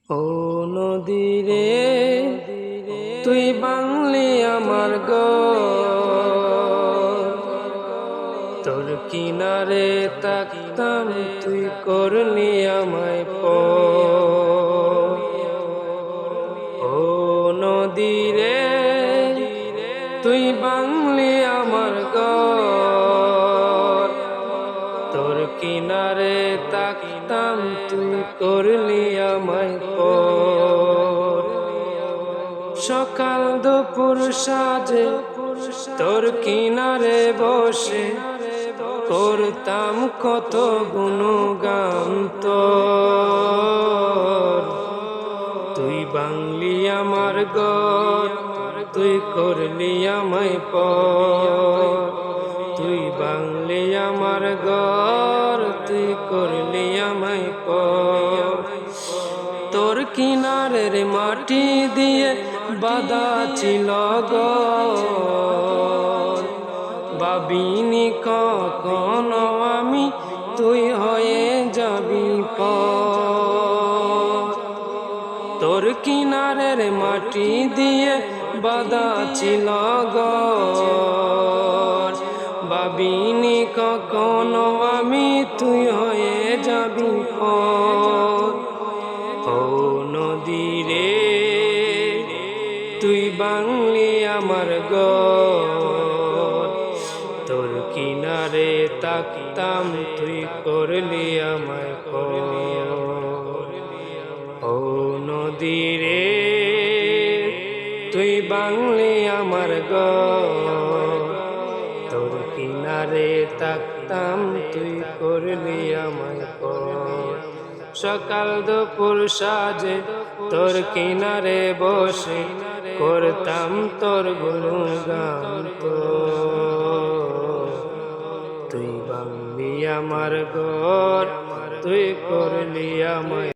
ও নদী রে তুই বাংলি আমার তোর কিনারে তাকতাম তুই করলি আমায় ও নদী রে তুই বাংলি আমার তোর কিনারে তাকতাম তুই করলি আমায় সকাল দুপুর সাজে তোর কিনারে বসে করতাম কত গুণগান তোর তুই বাংলি আমার তুই করলি আমায় তুই বাংলি আমার তুই করলি আমায় তোর কিনারের মাটি দিয়ে বাঁধা ছিল ভাবিনি কখনো আমি তুই হয়ে যাবি তোর কিনারের মাটি দিয়ে বাঁধা ছিল ভাবিনি কখনো আমি তুই হয়ে যাবি ও নদী রে তুই বাংলি আমার তোর কিনারে তাকতাম তুই করলি আমায় ও নদী রে তুই বাংলি আমার তোর কিনারে তাকতাম তুই করলি আমায় সকাল দুপুর সাজে তোর কিনারে বসে করতাম তোর গুণগান তুই বাংলি আমার তুই করলি আমায়